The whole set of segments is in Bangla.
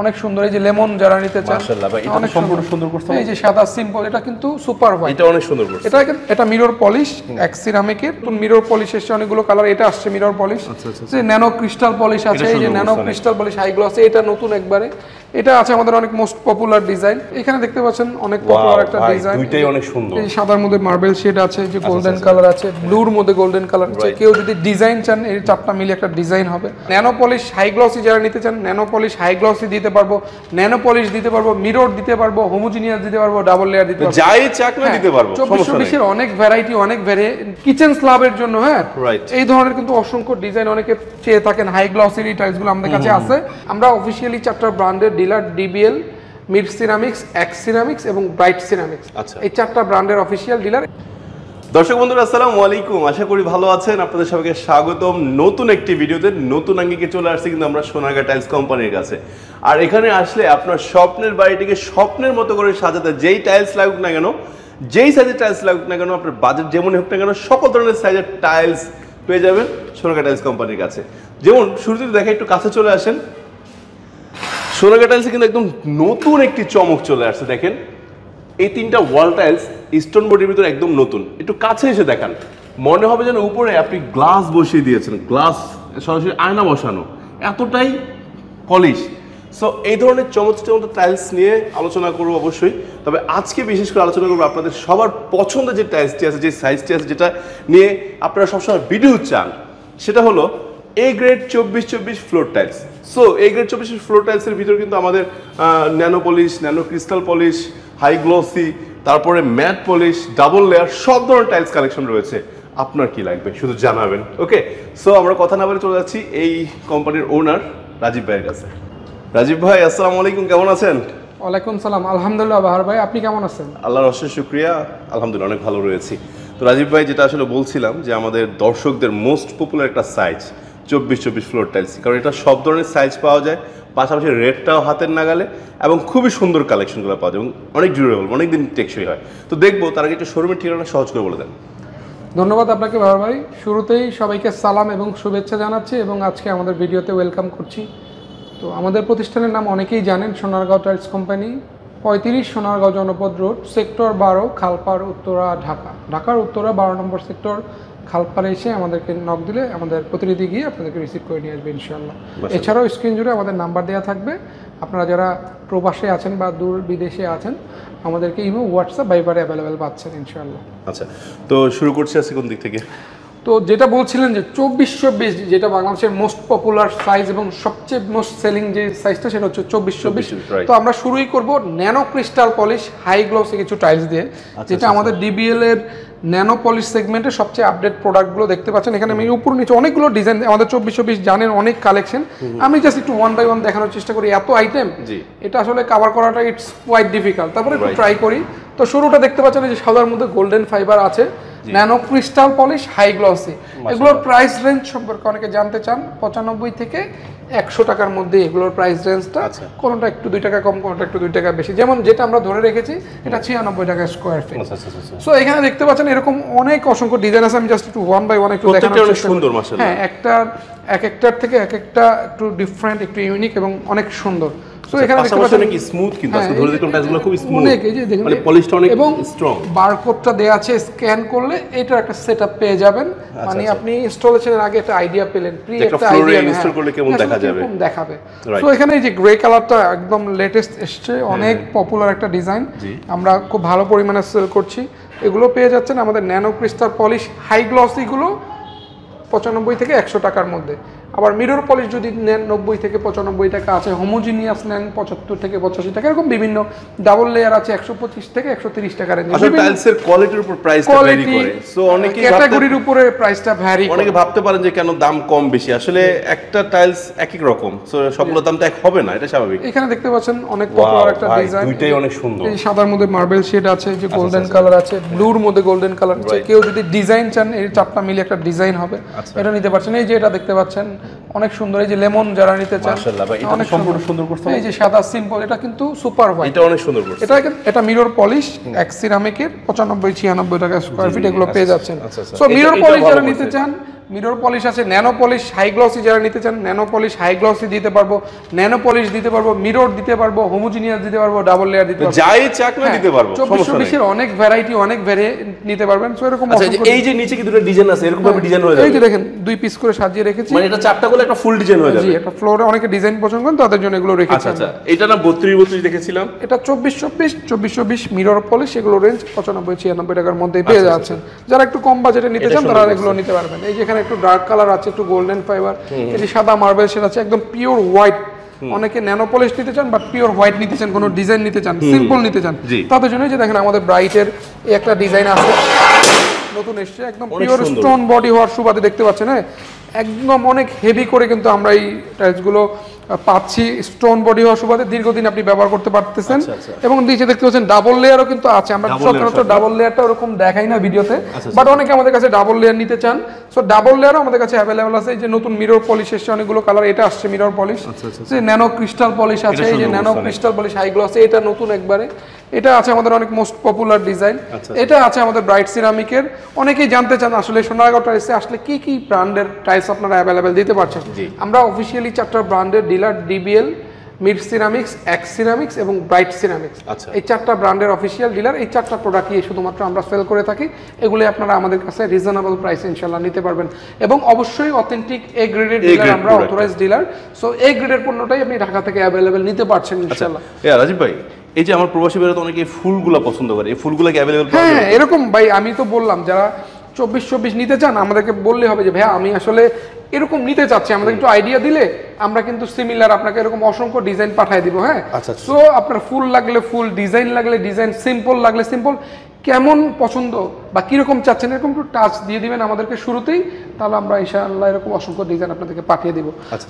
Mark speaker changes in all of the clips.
Speaker 1: অনেক সুন্দর। এই যে লেমন যারা নিতে চান
Speaker 2: মাশাআল্লাহ ভাই, এটা সম্পূর্ণ সুন্দর করতে।
Speaker 1: এই যে সাদা সিম্পল, এটা কিন্তু সুপার হোয়াইট,
Speaker 2: এটা অনেক সুন্দর করছে।
Speaker 1: এটা মিরর পলিশ, এক সিরামিকের। তো মিরর পলিশ এসে অনেকগুলো কালার, এটা আসছে মিরর পলিশ। যে ন্যানো ক্রিস্টাল পলিশ আছে, এই যে nano crystal polish high gloss, এটা নতুন একবারে। এটা আছে আমাদের অনেক মোস্ট পপুলার ডিজাইন। এখানে দেখতে পাচ্ছেন অনেক পপুলার একটা ডিজাইন,
Speaker 2: দুইটাই অনেক সুন্দর।
Speaker 1: এই সাদার মধ্যে মার্বেল শেড আছে, যে গোল্ডেন কালার আছে, ব্লুর মধ্যে গোল্ডেন কালার আছে। কেউ যদি ডিজাইন চান, এই চারটা মিলে একটা ডিজাইন হবে। ন্যানো পলিশ হাই গ্লসি যারা নিতে চান, ন্যানো পলিশ হাই গ্লসি দিতে পারবো, ন্যানো পলিশ দিতে পারবো, মিরর দিতে পারবো, হোমোজিনিয়াস দিতে পারবো, ডাবল লেয়ার দিতে পারবো,
Speaker 2: যাই চাক না দিতে পারবো।
Speaker 1: 2420 এর অনেক ভ্যারাইটি, অনেক কিচেন স্ল্যাবের জন্য। হ্যাঁ, এই ধরনের কিন্তু অসংখ্য ডিজাইন অনেকে চেয়ে থাকেন। হাই গ্লসের এই টাইলসগুলো আমাদের কাছে আছে। আমরা অফিশিয়ালি চারটা ব্র্যান্ডের dealer, DBL, mid ceramics, x ceramics এবং ব্রাইট সিরামিক্স, এই চারটা ব্র্যান্ডের অফিশিয়াল ডিলার।
Speaker 2: দর্শক বন্ধুরা আসসালামু আলাইকুম, আশা করি ভালো আছেন। আপনাদের সবাইকে স্বাগতম নতুন একটি ভিডিওতে। নতুন আঙ্গিকে চলে আসছে কিন্তু আমরা সোনারগাঁ টাইলস কোম্পানির কাছে। আর এখানে আসলে আপনার স্বপ্নের বাড়িটিকে স্বপ্নের মতো করে সাজাতে, যেই টাইলস লাগুক না কেন, যেই সাইজের টাইলস লাগুক না কেন, আপনার বাজেট যেমনই হোক না কেন, সকল ধরনের সাইজের টাইলস পেয়ে যাবেন সোনারগাঁ টাইলস কোম্পানির কাছে। যেমন শুরুতে দেখা, একটু কাছে চলে আসেন। সোনারগাঁ টাইলসে কিন্তু একদম নতুন একটি চমক চলে আসছে। দেখেন, এই তিনটা ওয়াল টাইলস স্টোন বডির ভিতরে একদম নতুন। একটু কাছে এসে দেখান, মনে হবে যেন উপরে আপনি গ্লাস বসিয়ে দিয়েছেন, গ্লাস সরাসরি আয়না বসানো, এতটাই পলিশ। সো এই ধরনের চমৎকার টাইলস নিয়ে আলোচনা করবো অবশ্যই। তবে আজকে বিশেষ করে আলোচনা করবো আপনাদের সবার পছন্দের যে টাইলসটি আছে, যে সাইজটি আছে, যেটা নিয়ে আপনারা সবসময় ভিডিও চান, সেটা হলো A grade 2424 floor tiles. So A grade 24 floor টাইলসের ভিতরে কিন্তু আমাদের nano polish, nano crystal polish, high glossy, তারপরে ম্যাট পলিশ, ডাবল লেয়ার, সব ধরনের টাইলস কালেকশন রয়েছে। আপনার কি লাগবে শুধু জানাবেন। ওকে, সো আমরা কথা না বলে চলে যাচ্ছি এই কোম্পানির ওনার রাজীব ভাইয়ের কাছে। রাজীব ভাই, আসসালামু আলাইকুম, কেমন আছেন?
Speaker 1: ওয়ালাইকুম সালাম, আলহামদুলিল্লাহ। বাহার ভাই, আপনি কেমন আছেন?
Speaker 2: আল্লাহর অশেষ শুকরিয়া, আলহামদুলিল্লাহ অনেক ভালো রয়েছি। তো রাজীব ভাই, যেটা আসলে বলছিলাম যে আমাদের দর্শকদের মোস্ট পপুলার একটা সাইজ 2424 ফ্লোর টাইলস, কারণ এটা সব ধরনের সাইজ পাওয়া যায়, পাশাপাশি রেটটাও হাতের নাগালে, এবং খুবই সুন্দর কালেকশনগুলো পাওয়া যায়, এবং অনেক ডিউরেবল, অনেক দিন টেকসই হয়। তো দেখবো তার আগে একটু শোরুমের ঠিকানা সহজ করে বলে দেন।
Speaker 1: ধন্যবাদ আপনাকে বাহার ভাই। শুরুতেই সবাইকে সালাম এবং শুভেচ্ছা জানাচ্ছি, এবং আজকে আমাদের ভিডিওতে ওয়েলকাম করছি। তো আমাদের প্রতিষ্ঠানের নাম অনেকেই জানেন, সোনারগাঁও টাইলস কোম্পানি, 35 সোনারগাঁও জনপদ রোড, সেক্টর 12, খালপাড়, উত্তরা, ঢাকা। ঢাকার উত্তরা 12 নম্বর সেক্টর খালপাড়ে এসে আমাদেরকে নক দিলে আমাদের প্রতিনিধি গিয়ে আপনাদেরকে রিসিভ করে নিয়ে আসবে ইনশাআল্লাহ। এছাড়াও স্ক্রিন জুড়ে আমাদের নাম্বার দেওয়া থাকবে। আপনারা যারা প্রবাসে আছেন বা দূর বিদেশে আছেন, আমাদেরকে ইমো, হোয়াটসঅ্যাপ, ভাইবারে অ্যাভেলেবেল পাচ্ছেন ইনশাআল্লাহ।
Speaker 2: আচ্ছা, তো শুরু করছি আজকে কোন দিক থেকে?
Speaker 1: তো যেটা বলছিলেন যে 2424, যেটা বাংলাদেশের মোস্ট পপুলার সাইজ এবং সবচেয়ে মোস্ট সেলিং যে সাইজটা, সেটা হচ্ছে 2424। তো আমরা শুরুই করব ন্যানো ক্রিস্টাল পলিশ হাই গ্লসে কিছু টাইলস দিয়ে, যেটা আমাদের ডিবিএল এর ন্যানো পলিশ সেগমেন্টের সবচেয়ে আপডেট প্রোডাক্টগুলো দেখতে পাচ্ছেন। এখানে আমি উপর নিচে অনেকগুলো ডিজাইন, আমাদের 2424 জানেন অনেক কালেকশন। আমি জাস্ট একটু ওয়ান বাই ওয়ান দেখানোর চেষ্টা করি, এত আইটেম এটা আসলে কভার করাটা ইটস কোয়াইট ডিফিকাল্ট। তারপরে একটু ট্রাই করি। তো শুরুটা দেখতে পাচ্ছেন যে সাদার মধ্যে গোল্ডেন ফাইবার আছে, nano crystal polish high glossy. এগুলোর প্রাইস রেঞ্জ সম্পর্কে অনেকে জানতে চান। 95 থেকে 100 টাকার মধ্যে এগুলোর প্রাইস রেঞ্জটা। কোনটা একটু 2 টাকা কম, কোনটা একটু 2 টাকা বেশি। যেমন যেটা আমরা ধরে রেখেছি, এটা 96 টাকা স্কোয়ার ফিট। সো এখানে দেখতে পাচ্ছেন এরকম অনেক অসংখ্য ডিজাইন আছে। আমি জাস্ট একটু ওয়ান বাই ওয়ান একটু দেখানোর চেষ্টা করি। হ্যাঁ, একটার থেকে একটা একটু ডিফারেন্ট, একটু ইউনিক এবং অনেক সুন্দর। সো এখানে দেখতে পাচ্ছেন কি স্মুথ, কিন্তু আসলে ধরে দেখুন টাইলসগুলো খুব স্মুথ, অনেক এই যে দেখুন মানে পলিশটা অনেক স্ট্রং। বারকোডটা দেয়া আছে, স্ক্যান করলে এটার একটা সেটআপ পেয়ে যাবেন। মানে আপনি ইনস্টলেশনের আগে একটা আইডিয়া পেলেন, প্রি একটা আইডিয়া ইনস্টল করলে কেমন দেখা যাবে, কেমন দেখাবে। সো এখানে এই যে গ্রে কালারটা একদম লেটেস্ট এসছে, অনেক পপুলার একটা ডিজাইন, আমরা খুব ভালো পরিমাণে সেল করছি। এগুলো পেয়ে যাচ্ছেন আমাদের ন্যানো ক্রিস্টাল পলিশ হাই গ্লসিগুলো 95 থেকে 100 টাকার মধ্যে। আবার মিরর পলিশ যদি নেন 90 থেকে 95 টাকা আছে, হোমোজিনিয়াস নেন 75 থেকে 85 টাকা, এরকম বিভিন্ন। ডাবল লেয়ার আছে 125 থেকে 130 টাকা রেঞ্জে।
Speaker 2: আসলে টাইলসের কোয়ালিটির উপর প্রাইসটা ভ্যারি করে। সো অনেকে
Speaker 1: ক্যাটাগরির উপরে প্রাইসটা ভ্যারি করে।
Speaker 2: অনেকে ভাবতে পারেন যে কেন দাম কম বেশি, আসলে একটা টাইলস এক এক রকম, সো সবগুলো দাম তো এক হবে না, এটা স্বাভাবিক।
Speaker 1: এখানে দেখতে পাচ্ছেন অনেক পপুলার একটা ডিজাইন,
Speaker 2: দুইটাই অনেক সুন্দর।
Speaker 1: এই সাদার মধ্যে মার্বেল শেড আছে, যে গোল্ডেন কালার আছে, ব্লুর মধ্যে গোল্ডেন কালার আছে। কেউ যদি ডিজাইন চান, এই চারটা মিলে একটা ডিজাইন হবে, এটা নিতে পারছেন। এই যে এটা দেখতে পাচ্ছেন অনেক সুন্দর, এই যে লেমন যারা নিতে চান,
Speaker 2: মাশাআল্লাহ ভাই, এটা সম্পূর্ণ সুন্দর করতে।
Speaker 1: এই যে সাদা সিম্পল, এটা কিন্তু সুপার হোয়াইট,
Speaker 2: এটা অনেক সুন্দর করছে।
Speaker 1: এটা মিরর পলিশ এক সিরামিকের 95-96 টাকা স্কয়ার ফিট, এগুলো পেয়ে যাচ্ছেন। সো মিরর পলিশ যারা নিতে চান, মিরর পলিশ আছে, ন্যানো পলিশ হাই গ্লসি যারা নিতে চান ন্যানো পলিশ হাই গ্লসি দিতে পারবো, ন্যানো পলিশ দিতে পারবো, মিরর দিতে পারবো, হোমোজিনিয়াস দিতে পারবো, ডাবল লেয়ার দিতে পারবো,
Speaker 2: যাই চাক না দিতে পারবো,
Speaker 1: 2420 এর অনেক ভ্যারাইটি অনেক নিতে পারবেন। সো এরকম
Speaker 2: এই যে নিচে কি দুটো ডিজাইন আছে এরকম ভাবে ডিজাইন হয়ে যাবে,
Speaker 1: এই যে দেখেন 2 পিস করে সাজিয়ে রেখেছি,
Speaker 2: মানে এটা চারটা করে একটা ফুল ডিজাইন হয়ে যাবে।
Speaker 1: জি, একটা ফ্লোরে অনেকে ডিজাইন পছন্দ করেন তাদের জন্য এগুলো রেখেছি।
Speaker 2: আচ্ছা এটা না 32 দেখেছিলাম,
Speaker 1: এটা 2420 মিরর পলিশ, এগুলো রেঞ্জ 95-96 টাকার মধ্যে পেয়ে যাচ্ছেন। যারা একটু কম বাজেটে নিতে চান তারা এগুলো নিতে পারবেন। এই যে এখানে একটু ডার্ক কালার আছে, একটু গোল্ডেন ফাইবার, এটি সাদা মার্বেল সেট আছে, একদম পিওর হোয়াইট। অনেকে ন্যানো পলিশ নিতে চান বাট পিওর হোয়াইট নিতে চান, কোনো ডিজাইন নিতে চান, সিম্পল নিতে চান, তাদের জন্য যে দেখেন আমাদের ব্রাইটের এই একটা ডিজাইন আছে নতুন এসছে, একদম পিওর স্টোন বডি হওয়ার সুবাদে দেখতে পাচ্ছেন। হ্যাঁ, একদম অনেক হেভি করে কিন্তু আমরা এই টাইলসগুলো পাচ্ছি, স্টোন বডি হওয়ার সুবাদে দীর্ঘদিন আপনি ব্যবহার করতে পারতেছেন। এবং নিচে দেখতে পাচ্ছেন ডাবল লেয়ারও কিন্তু আছে, আমরা সচরাচর ডাবল লেয়ারটা ওরকম দেখাই না ভিডিওতে, বাট অনেকে আমাদের কাছে ডাবল লেয়ার নিতে চান। সো ডাবল লেয়ারও আমাদের কাছে অ্যাভেলেবল আছে। এই যে নতুন মিরর পলিশ এসছে অনেকগুলো কালার, এটা আসছে মিরর পলিশ, যে ন্যানো ক্রিস্টাল পলিশ আছে, এই যে nano crystal polish high glossy, এটা নতুন একবারে, এটা আছে আমাদের অনেক মোস্ট পপুলার ডিজাইন, এটা আছে আমাদের ব্রাইট সিরামিকের। অনেকেই জানতে চান আসলে সোনারগাঁও টাইলসে আসলে কি কি ব্র্যান্ডের টাইলস আপনারা অ্যাভেলেবেল দিতে পারছেন। আমরা অফিসিয়ালি 4টা ব্র্যান্ডের dealer, DBL, mid ceramics, x ceramics এবং ব্রাইট সিরামিক্স, এই 4টা ব্র্যান্ডের অফিসিয়াল ডিলার। এই 4টা প্রোডাক্টই শুধুমাত্র আমরা সেল করে থাকি। এগুলো আপনারা আমাদের কাছে রিজনেবল প্রাইসে ইনশাআল্লাহ নিতে পারবেন, এবং অবশ্যই অথেন্টিক এ গ্রেডের ডিলার, আমরা অথরাইজড ডিলার। সো এ গ্রেডের পণ্যটাই আপনি ঢাকা থেকে অ্যাভেলেবেল নিতে পারছেন ইনশাআল্লাহ।
Speaker 2: রাজীব ভাই, এই যে আমার প্রবাসী ভাইরা তো অনেকে ফুলগুলো পছন্দ করে, এই ফুলগুলো কি অ্যাভেলেবল?
Speaker 1: হ্যাঁ, এরকম ভাই আমি তো বললাম, যারা 2420 নিতে চান আমাদেরকে বললে হবে যে ভাইয়া আমি আসলে এরকম নিতে চাচ্ছি, আমাদের একটু আইডিয়া দিলে আমরা কিন্তু সিমিলার আপনাকে এরকম অসংখ্য ডিজাইন পাঠিয়ে দিব। হ্যাঁ, সো আপনার ফুল লাগলে ফুল, ডিজাইন লাগলে ডিজাইন, সিম্পল লাগলে সিম্পল, কেমন পছন্দ বা কিরকম চাচ্ছেন এরকম একটু টাচ দিয়ে দিবেন আমাদেরকে শুরুতেই, তাহলে আমরা ইনশাআল্লাহ এরকম অসংখ্য ডিজাইন আপনাদেরকে পাঠিয়ে দিব।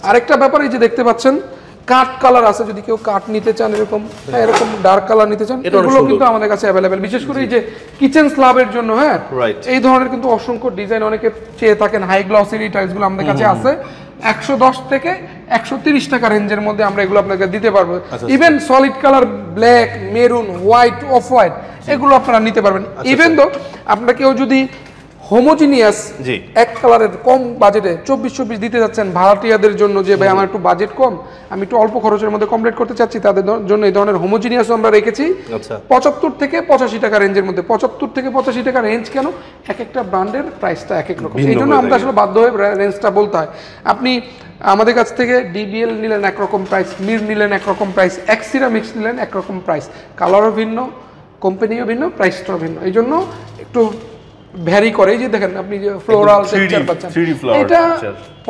Speaker 1: আরেকটা ব্যাপার, এই যে দেখতে পাচ্ছেন কাট কালার আছে, যদি কেউ কাট নিতে চান এরকম, এরকম ডার্ক কালার নিতে চান, এগুলো কিন্তু আমাদের কাছে অ্যাভেলেবেল, বিশেষ করে এই যে কিচেন স্ল্যাবের জন্য। হ্যাঁ, এই ধরনের কিন্তু অসংখ্য ডিজাইন অনেকে চেয়ে থাকেন, হাই গ্লসের এই টাইলসগুলো আমাদের কাছে আছে। 110 থেকে 130 টাকা রেঞ্জের মধ্যে আমরা এগুলো আপনাকে দিতে পারবো। Even solid colour, black, maroon, white, off white, এগুলো আপনারা নিতে পারবেন। ইভেন তো আপনারা কেউ যদি হোমোজিনিয়াস এক কালারের কম বাজেটে 2420 দিতে যাচ্ছেন ভাড়াটিয়াদের জন্য, যে ভাই আমার একটু বাজেট কম, আমি একটু অল্প খরচের মধ্যে কমপ্লিট করতে চাচ্ছি, তাদের জন্য এই ধরনের হোমোজিনিয়াস আমরা রেখেছি 75 থেকে 85 টাকা রেঞ্জের মধ্যে। 75 থেকে 85 টাকা রেঞ্জ কেন? এক একটা ব্র্যান্ডের প্রাইসটা এক এক রকম, এই জন্য আমরা আসলে বাধ্য হয়ে রেঞ্জটা বলতে হয়। আপনি আমাদের কাছ থেকে ডিবিএল নিলেন একরকম প্রাইস, মির নিলেন একরকম প্রাইস, এক্স সিরামিক্স নিলেন একরকম প্রাইস, কালারও ভিন্ন, কোম্পানিও ভিন্ন, প্রাইসটাও ভিন্ন, এই জন্য একটু ভ্যারি করে। এই যে দেখেন আপনি যে ফ্লোরাল টেক্সচার পাচ্ছেন, এটা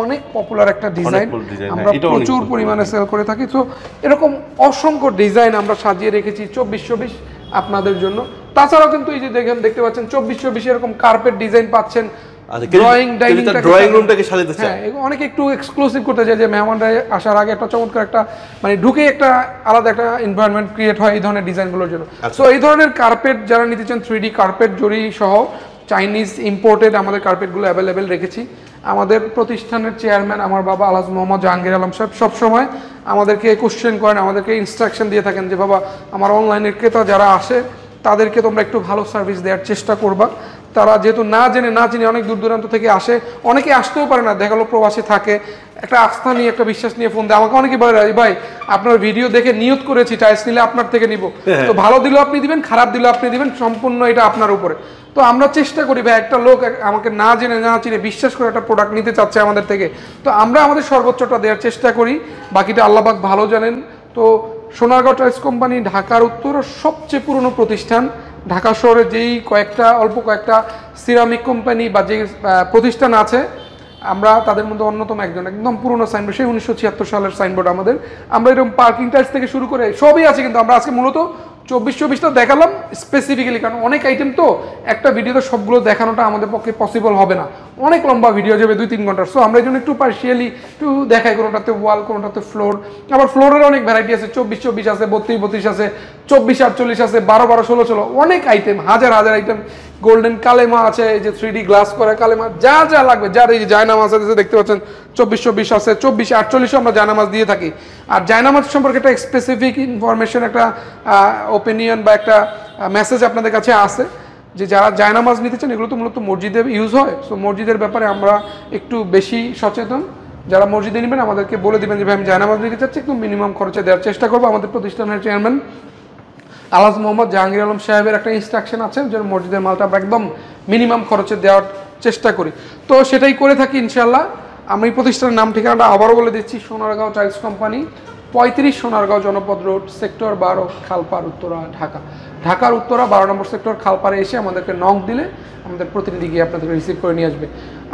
Speaker 1: অনেক পপুলার একটা ডিজাইন, আমরা প্রচুর পরিমাণে সেল করে থাকি। তো এরকম অসংখ্য ডিজাইন আমরা সাজিয়ে রেখেছি 2420 আপনাদের জন্য। তাছাড়াও কিন্তু এই যে দেখেন, দেখতে পাচ্ছেন 2420 এরকম কার্পেট ডিজাইন পাচ্ছেন, ড্রয়িং রুমটাকে সাজাতে চায়, অনেকে একটু এক্সক্লুসিভ করতে চায়, যে মেহমানরা আসার আগে একটা চমৎকার একটা মানে ঢুকে একটা আলাদা একটা এনভায়রনমেন্ট ক্রিয়েট হয় এই ধরনের ডিজাইনগুলোর জন্য। সো এই ধরনের কার্পেট যারা নিতে চান 3D কার্পেট জরি সহ চাইনিজ ইম্পোর্টেড আমাদের কার্পেটগুলো অ্যাভেলেবেল রেখেছি। আমাদের প্রতিষ্ঠানের চেয়ারম্যান আমার বাবা আলহাজ মোহাম্মদ জাহাঙ্গীর আলম সাহেব সবসময় আমাদেরকে কোশ্চেন করেন, আমাদেরকে ইনস্ট্রাকশন দিয়ে থাকেন যে বাবা আমার অনলাইনের ক্রেতা যারা আসে তাদেরকে তোমরা একটু ভালো সার্ভিস দেওয়ার চেষ্টা করবা। তারা যেহেতু না জেনে না চিনে অনেক দূর দূরান্ত থেকে আসে, অনেকে আসতেও পারে না, দেখা গেলো প্রবাসী থাকে, একটা আস্থা নিয়ে একটা বিশ্বাস নিয়ে ফোন দেয়। আমাকে অনেকে বলে ভাই আপনার ভিডিও দেখে নিয়ত করেছি টাইলস নিলে আপনার থেকে নিব, তো ভালো দিলেও আপনি দিবেন, খারাপ দিলেও আপনি দিবেন, সম্পূর্ণ এটা আপনার উপরে। তো আমরা চেষ্টা করি ভাই, একটা লোক আমাকে না জেনে না চিনে বিশ্বাস করে একটা প্রোডাক্ট নিতে চাচ্ছে আমাদের থেকে, তো আমরা আমাদের সর্বোচ্চটা দেওয়ার চেষ্টা করি, বাকিটা আল্লাহ পাক ভালো জানেন। তো সোনারগাঁও টাইলস কোম্পানি ঢাকার উত্তর সবচেয়ে পুরনো প্রতিষ্ঠান। ঢাকা শহরে যেই অল্প কয়েকটা সিরামিক কোম্পানি বা যে প্রতিষ্ঠান আছে, আমরা তাদের মধ্যে অন্যতম একজন, একদম পুরনো সাইনবোর্ড, সেই 1976 সালের সাইনবোর্ড আমাদের। আমরা এরকম পার্কিং টাইলস থেকে শুরু করে সবই আছে, কিন্তু আমরা আজকে মূলত 24-24টা দেখালাম স্পেসিফিক্যালি, কারণ অনেক আইটেম তো একটা ভিডিওতে সবগুলো দেখানোটা আমাদের পক্ষে পসিবল হবে না, অনেক লম্বা ভিডিও যাবে 2-3 ঘন্টার। সো আমরা এই জন্য একটু পার্শিয়ালি একটু দেখাই, কোনোটাতে ওয়াল, কোনোটাতে ফ্লোর, আবার ফ্লোরের অনেক ভ্যারাইটি আছে, 24-24 আছে, 32-32 আছে, 24-48 আছে, 12-12-16-16, অনেক আইটেম, হাজার আইটেম। গোল্ডেন কালেমা আছে, এই যে 3D গ্লাস করা কালেমা, যা যা লাগবে, যার এই যে জায়নামাজ আছে দেখতে পাচ্ছেন 24-24 আছে, 24-48 আমরা জায়নামাজ দিয়ে থাকি। আর জায়নামাজ সম্পর্কে একটা স্পেসিফিক ইনফরমেশন, একটা ওপিনিয়ন বা একটা মেসেজ আপনাদের কাছে আছে। যে যারা জায়নামাজ নিতে চান এগুলো তো মূলত মসজিদে ইউজ হয়, সো মসজিদের ব্যাপারে আমরা একটু বেশি সচেতন। যারা মসজিদে নেবেন আমাদেরকে বলে দেবেন যে ভাই আমি জায়নামাজ নিতে চাচ্ছি, একটু মিনিমাম খরচে দেওয়ার চেষ্টা করবো। আমাদের প্রতিষ্ঠানের চেয়ারম্যান আলহাজ মোহাম্মদ জাহাঙ্গীর আলম সাহেবের একটা ইনস্ট্রাকশন আছে যে মসজিদের মালটা আমরা একদম মিনিমাম খরচে দেওয়ার চেষ্টা করি, তো সেটাই করে থাকি ইনশাল্লাহ। আমি প্রতিষ্ঠানের নাম ঠিকানাটা আবারও বলে দিচ্ছি, সোনারগাঁও টাইলস কোম্পানি, 35 সোনারগাঁও জনপদ রোড, সেক্টর 12, খালপাড়, উত্তরা, ঢাকা। ঢাকার উত্তরা 12 নম্বর সেক্টর খালপাড়ে এসে আমাদেরকে নক দিলে আমাদের প্রতিনিধি গিয়ে আপনাদেরকে রিসিভ করে নিয়ে আসবে।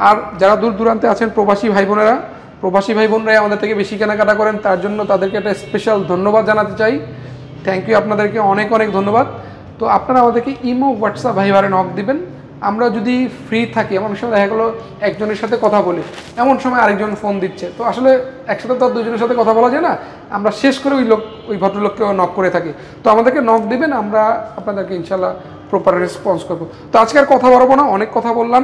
Speaker 1: আর যারা দূর দূরান্তে আছেন প্রবাসী ভাই বোনরাই আমাদের থেকে বেশি কেনাকাটা করেন, তার জন্য তাদেরকে একটা স্পেশাল ধন্যবাদ জানাতে চাই। থ্যাংক ইউ, আপনাদেরকে অনেক অনেক ধন্যবাদ। তো আপনারা আমাদেরকে ইমো, হোয়াটসঅ্যাপ, ভাইবারে নক দিবেন। আমরা যদি ফ্রি থাকি, এমন সময় দেখা গেলো একজনের সাথে কথা বলি, এমন সময় আরেকজন ফোন দিচ্ছে, তো আসলে একসাথে তো আর দুজনের সাথে কথা বলা যায় না, আমরা শেষ করে ওই ভদ্রলোককেও নক করে থাকি। তো আমাদেরকে নক দিবেন, আমরা আপনাদেরকে ইনশাল্লাহ প্রপার রেসপন্স করবো। তো আজকে আর কথা বাড়াবো না, অনেক কথা বললাম,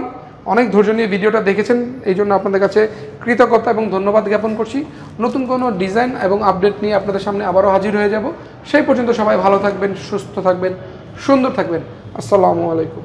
Speaker 1: অনেক ধৈর্য নিয়ে ভিডিওটা দেখেছেন, এই জন্য আপনাদের কাছে কৃতজ্ঞতা এবং ধন্যবাদ জ্ঞাপন করছি। নতুন কোনো ডিজাইন এবং আপডেট নিয়ে আপনাদের সামনে আবারও হাজির হয়ে যাব। সেই পর্যন্ত সবাই ভালো থাকবেন, সুস্থ থাকবেন, সুন্দর থাকবেন। আসসালামু আলাইকুম।